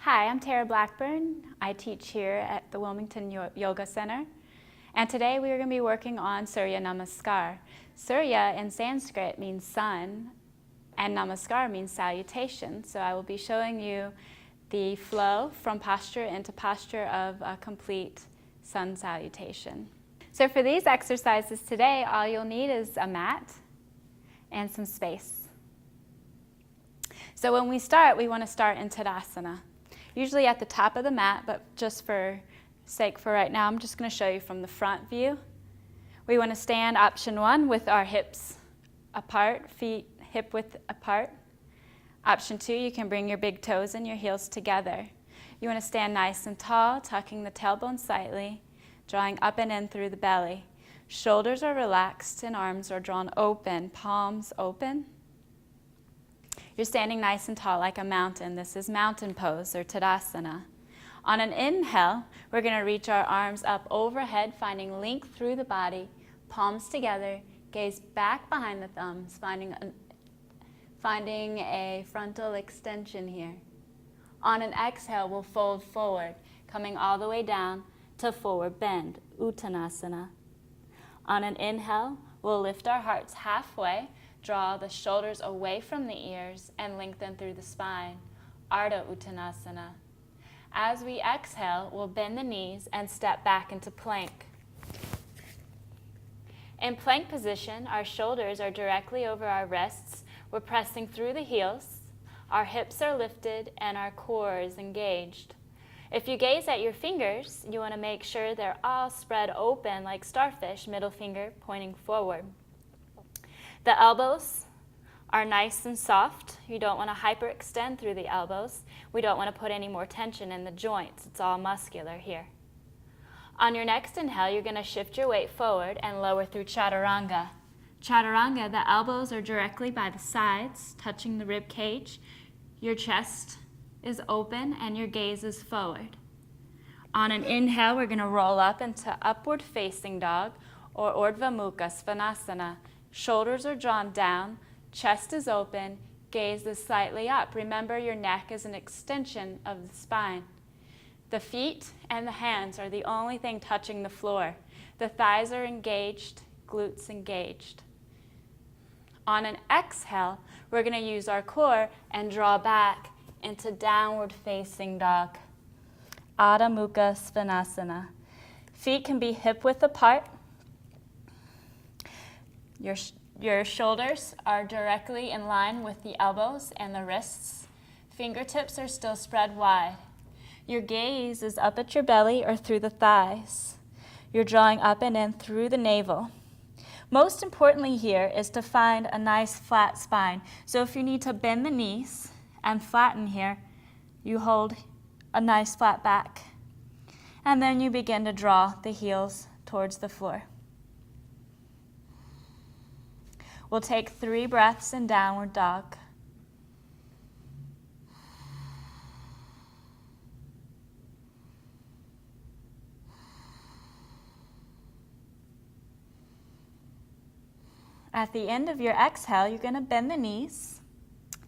Hi, I'm Blackburn. I teach here at the Wilmington Yoga Center. And today we are going to be working on Surya Namaskar. Surya in Sanskrit means sun, and Namaskar means salutation. So I will be showing you the flow from posture into posture of a complete sun salutation. So for these exercises today, all you'll need is a mat and some space. So when we start, we want to start in Tadasana. Usually at the top of the mat, but just for sake for right now, I'm just going to show you from the front view. We want to stand option 1 with our hips apart, feet hip width apart. Option 2, you can bring your big toes and your heels together. You want to stand nice and tall, tucking the tailbone slightly, drawing up and in through the belly. Shoulders are relaxed and arms are drawn open, palms open. You're standing nice and tall like a mountain. This is mountain pose or Tadasana. On an inhale, we're going to reach our arms up overhead, finding length through the body, palms together, gaze back behind the thumbs, finding a frontal extension here. On an exhale, we'll fold forward, coming all the way down to forward bend, Uttanasana. On an inhale, we'll lift our hearts halfway, draw the shoulders away from the ears, and lengthen through the spine, Ardha Uttanasana. As we exhale, we'll bend the knees and step back into plank. In plank position, our shoulders are directly over our wrists. We're pressing through the heels. Our hips are lifted and our core is engaged. If you gaze at your fingers, you want to make sure they're all spread open like starfish, middle finger pointing forward. The elbows are nice and soft. You don't want to hyperextend through the elbows. We don't want to put any more tension in the joints. It's all muscular here. On your next inhale, you're going to shift your weight forward and lower through Chaturanga. Chaturanga, the elbows are directly by the sides, touching the rib cage. Your chest is open and your gaze is forward. On an inhale, we're going to roll up into upward facing dog or Urdhva Mukha Svanasana. Shoulders are drawn down, chest is open, gaze is slightly up. Remember, your neck is an extension of the spine. The feet and the hands are the only thing touching the floor. The thighs are engaged, glutes engaged. On an exhale, we're going to use our core and draw back into downward facing dog, Adho Mukha Svanasana. Feet can be hip width apart. Your shoulders are directly in line with the elbows and the wrists. Fingertips are still spread wide. Your gaze is up at your belly or through the thighs. You're drawing up and in through the navel. Most importantly here is to find a nice flat spine. So if you need to bend the knees and flatten here, you hold a nice flat back. And then you begin to draw the heels towards the floor. We'll take 3 breaths in downward dog. At the end of your exhale, you're going to bend the knees,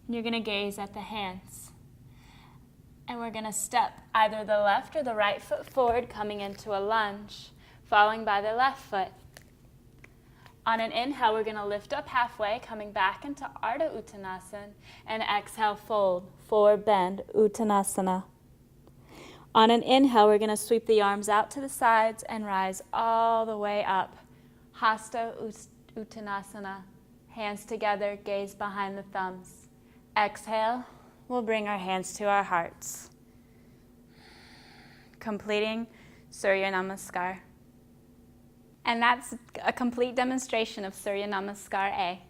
and you're going to gaze at the hands. And we're going to step either the left or the right foot forward, coming into a lunge, following by the left foot. On an inhale, we're going to lift up halfway, coming back into Ardha Uttanasana, and exhale, fold, forward bend, Uttanasana. On an inhale, we're going to sweep the arms out to the sides and rise all the way up, Hasta Uttanasana, hands together, gaze behind the thumbs. Exhale, we'll bring our hands to our hearts, completing Surya Namaskar. And that's a complete demonstration of Surya Namaskar A.